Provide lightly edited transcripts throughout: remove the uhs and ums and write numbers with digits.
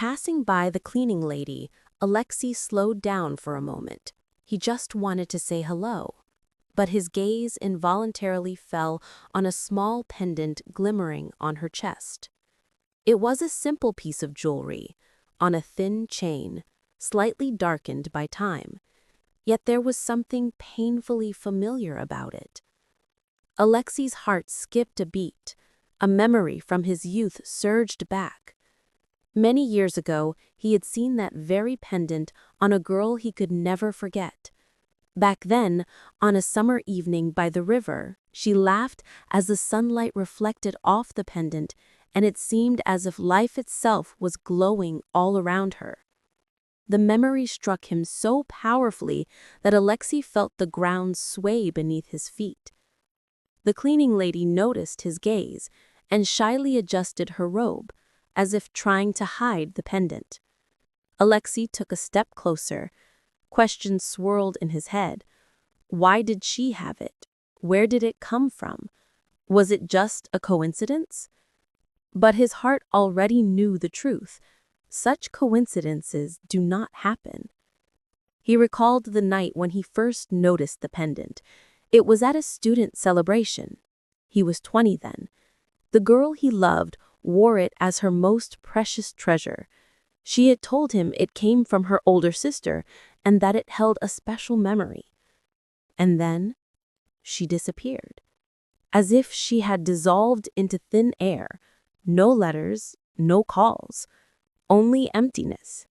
passing by the cleaning lady, Alexei slowed down for a moment. He just wanted to say hello. But his gaze involuntarily fell on a small pendant glimmering on her chest. It was a simple piece of jewelry, on a thin chain, slightly darkened by time. Yet there was something painfully familiar about it. Alexei's heart skipped a beat. A memory from his youth surged back. Many years ago, he had seen that very pendant on a girl he could never forget. Back then, on a summer evening by the river, she laughed as the sunlight reflected off the pendant, and it seemed as if life itself was glowing all around her. The memory struck him so powerfully that Alexei felt the ground sway beneath his feet. The cleaning lady noticed his gaze and shyly adjusted her robe, as if trying to hide the pendant. Alexei took a step closer. Questions swirled in his head. Why did she have it? Where did it come from? Was it just a coincidence? But his heart already knew the truth. Such coincidences do not happen. He recalled the night when he first noticed the pendant. It was at a student celebration. He was 20 then. The girl he loved wore it as her most precious treasure. She had told him it came from her older sister and that it held a special memory. And then she disappeared, as if she had dissolved into thin air. No letters, no calls, only emptiness.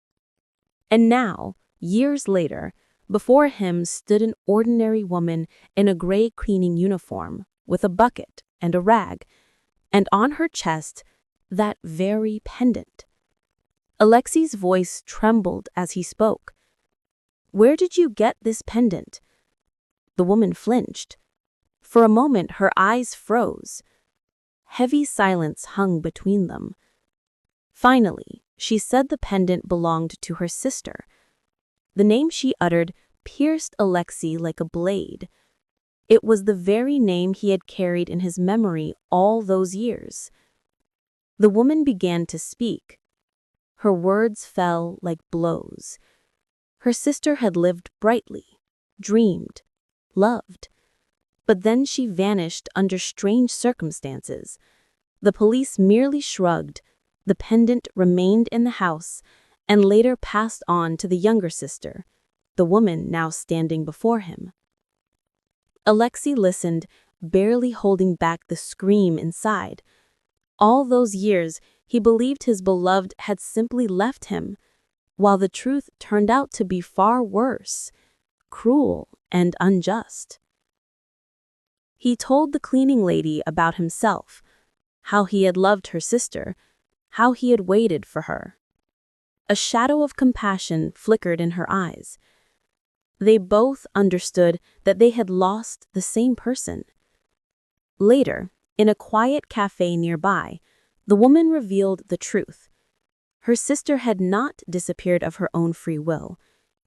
And now, years later, before him stood an ordinary woman in a gray cleaning uniform with a bucket and a rag, and on her chest, that very pendant. Alexei's voice trembled as he spoke. "Where did you get this pendant?" The woman flinched. For a moment, her eyes froze. Heavy silence hung between them. Finally, she said the pendant belonged to her sister. The name she uttered pierced Alexei like a blade. It was the very name he had carried in his memory all those years. The woman began to speak. Her words fell like blows. Her sister had lived brightly, dreamed, loved. But then she vanished under strange circumstances. The police merely shrugged. The pendant remained in the house and later passed on to the younger sister, the woman now standing before him. Alexei listened, barely holding back the scream inside. All those years, he believed his beloved had simply left him, while the truth turned out to be far worse, cruel and unjust. He told the cleaning lady about himself, how he had loved her sister, how he had waited for her. A shadow of compassion flickered in her eyes. They both understood that they had lost the same person. Later, in a quiet cafe nearby, the woman revealed the truth. Her sister had not disappeared of her own free will.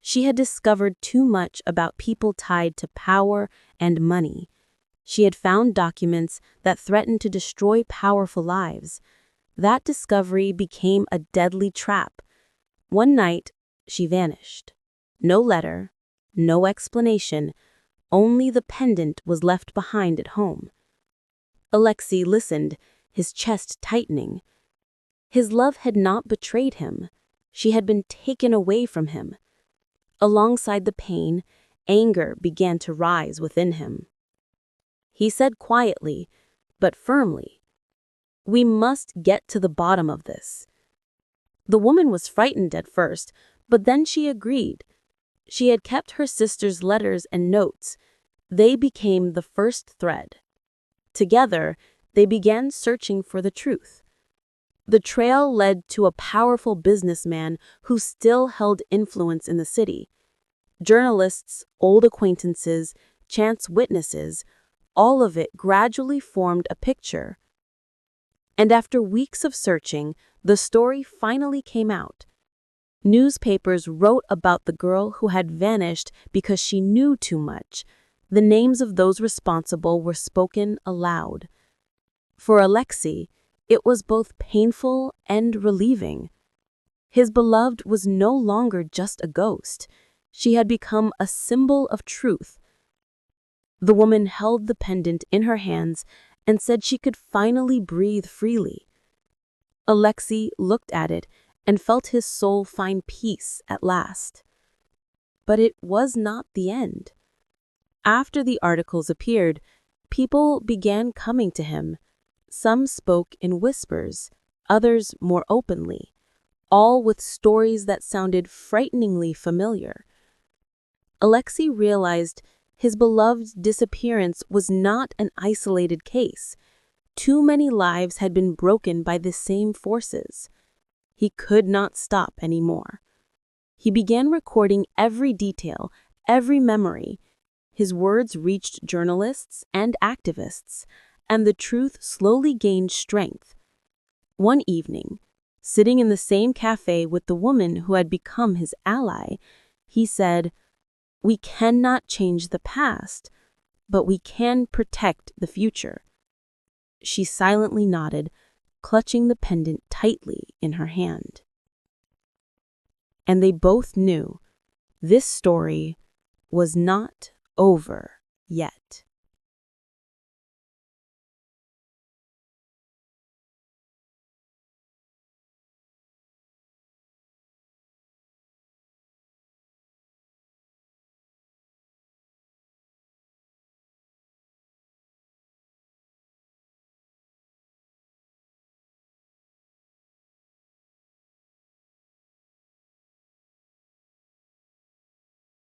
She had discovered too much about people tied to power and money. She had found documents that threatened to destroy powerful lives. That discovery became a deadly trap. One night, she vanished. No letter, no explanation, only the pendant was left behind at home. Alexei listened, his chest tightening. His love had not betrayed him. She had been taken away from him. Alongside the pain, anger began to rise within him. He said quietly, but firmly, "We must get to the bottom of this." The woman was frightened at first, but then she agreed. She had kept her sister's letters and notes. They became the first thread. Together, they began searching for the truth. The trail led to a powerful businessman who still held influence in the city. Journalists, old acquaintances, chance witnesses, all of it gradually formed a picture. And after weeks of searching, the story finally came out. Newspapers wrote about the girl who had vanished because she knew too much. The names of those responsible were spoken aloud. For Alexei, it was both painful and relieving. His beloved was no longer just a ghost. She had become a symbol of truth. The woman held the pendant in her hands and said she could finally breathe freely. Alexei looked at it and felt his soul find peace at last. But it was not the end. After the articles appeared, people began coming to him. Some spoke in whispers, others more openly, all with stories that sounded frighteningly familiar. Alexei realized his beloved's disappearance was not an isolated case. Too many lives had been broken by the same forces. He could not stop anymore. He began recording every detail, every memory. His words reached journalists and activists, and the truth slowly gained strength. One evening, sitting in the same cafe with the woman who had become his ally, he said, "We cannot change the past, but we can protect the future." She silently nodded, clutching the pendant tightly in her hand. And they both knew this story was not over yet.